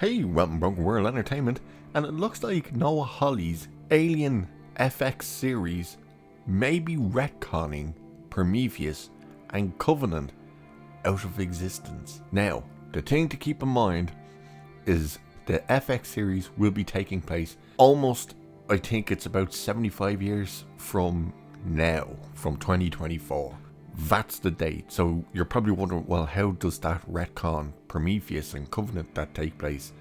Hey, welcome Broken World Entertainment, and it looks like Noah Hawley's Alien FX series may be retconning Prometheus and Covenant out of existence. Now, the thing to keep in mind is the FX series will be taking place almost, I think it's about 75 years from now, from 2024. That's the date. So you're probably wondering, well, how does that retcon Prometheus and Covenant that take place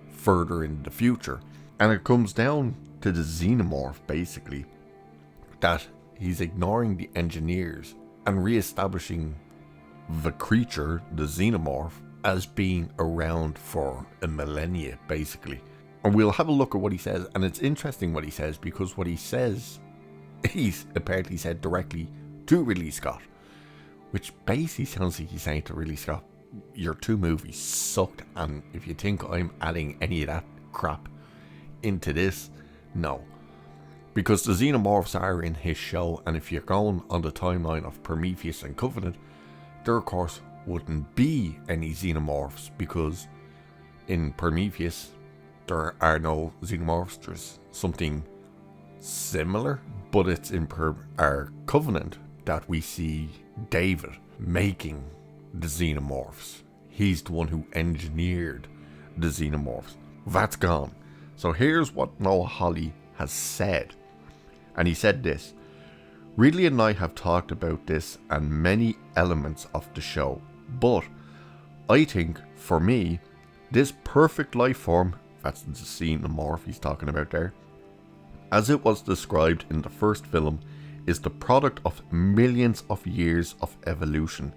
further in the future? And it comes down to the xenomorph, basically, that he's ignoring the engineers and re-establishing the creature, the xenomorph, as being around for a millennia, basically. And we'll have a look at what he says, and it's interesting what he says, because what he says, he's apparently said directly to Ridley Scott, which basically sounds like he's saying to Ridley Scott, your two movies sucked, and if you think I'm adding any of that crap into this, no. Because the xenomorphs are in his show, and if you're going on the timeline of Prometheus and Covenant, there of course wouldn't be any xenomorphs, because in Prometheus there are no xenomorphs. There's something similar, but it's in our Covenant that we see David making the xenomorphs. He's the one who engineered the xenomorphs. That's gone. So here's what Noah Hawley has said. And he said this: Ridley and I have talked about this and many elements of the show, but I think, for me, this perfect life form, that's the xenomorph he's talking about there, as it was described in the first film, is the product of millions of years of evolution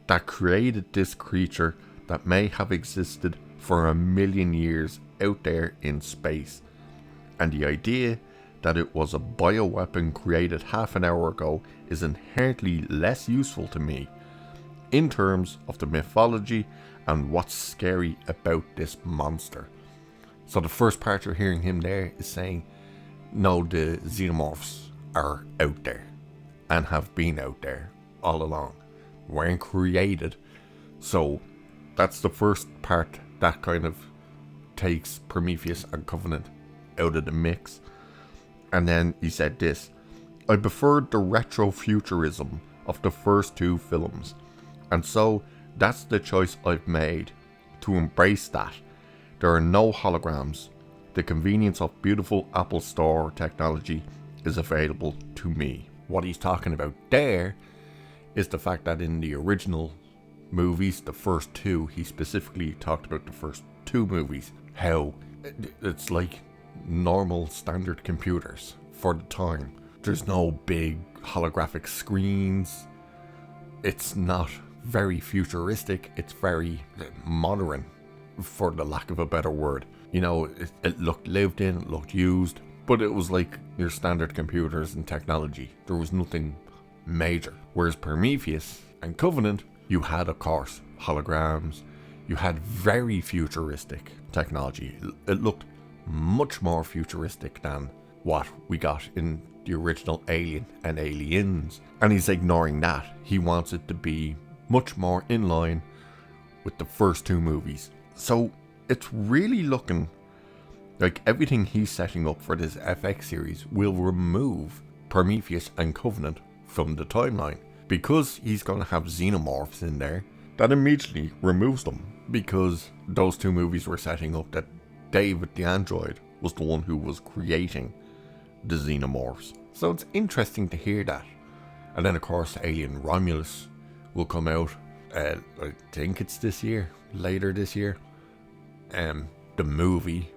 that created this creature that may have existed for 1,000,000 years out there in space. And the idea that it was a bioweapon created half an hour ago is inherently less useful to me in terms of the mythology and what's scary about this monster. So the first part you're hearing him there is saying, no, the xenomorphs are out there and have been out there all along, weren't created. So that's the first part that kind of takes Prometheus and Covenant out of the mix. And then he said this: I preferred the retrofuturism of the first two films, and so that's the choice I've made, to embrace that. There are no holograms. The convenience of beautiful Apple Store technology is available to me. What he's talking about there is the fact that in the original movies, the first two, he specifically talked about the first two movies, how it's like normal standard computers for the time. There's no big holographic screens. It's not very futuristic. It's very modern, for the lack of a better word. You know, it looked lived in, it looked used, but it was like your standard computers and technology. There was nothing major. Whereas Prometheus and Covenant, you had, of course, holograms. You had very futuristic technology. It looked much more futuristic than what we got in the original Alien and Aliens. And he's ignoring that. He wants it to be much more in line with the first two movies. So it's really looking like everything he's setting up for this FX series will remove Prometheus and Covenant from the timeline. Because he's going to have xenomorphs in there, that immediately removes them. Because those two movies were setting up that David the android was the one who was creating the xenomorphs. So it's interesting to hear that. And then of course Alien Romulus will come out, I think it's this year, later this year. The movie,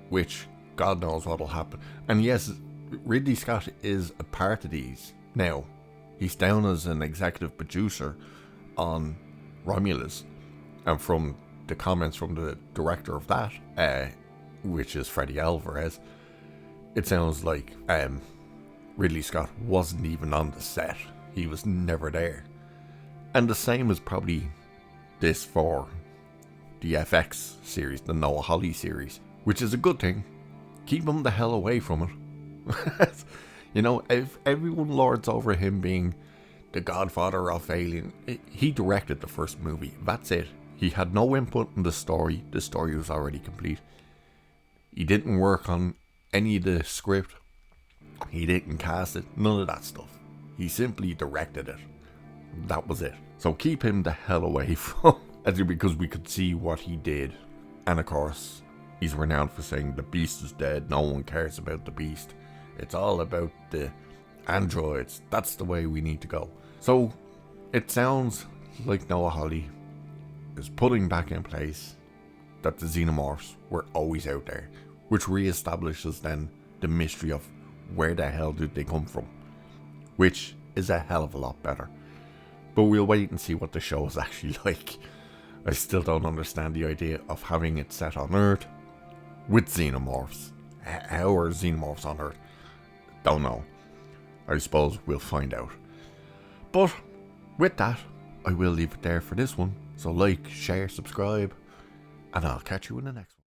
which God knows what will happen. And yes, Ridley Scott is a part of these. Now, he's down as an executive producer on Romulus, and from the comments from the director of that, which is Freddy Alvarez, it sounds like Ridley Scott wasn't even on the set. He was never there. And the same is probably this for the FX series, the Noah Hawley series, which is a good thing. Keep him the hell away from it. You know, if everyone lords over him being the godfather of Alien, he directed the first movie. That's it. He had no input in the story was already complete. He didn't work on any of the script, he didn't cast it, none of that stuff. He simply directed it. That was it. So keep him the hell away from it, because we could see what he did. And of course, he's renowned for saying the beast is dead, no one cares about the beast. It's all about the androids. That's the way we need to go. So it sounds like Noah Hawley is putting back in place that the xenomorphs were always out there, which reestablishes then the mystery of where the hell did they come from, which is a hell of a lot better. But we'll wait and see what the show is actually like. I still don't understand the idea of having it set on Earth with xenomorphs. How are xenomorphs on Earth? Don't know. I suppose we'll find out. But with that, I will leave it there for this one. So like, share, subscribe, and I'll catch you in the next one.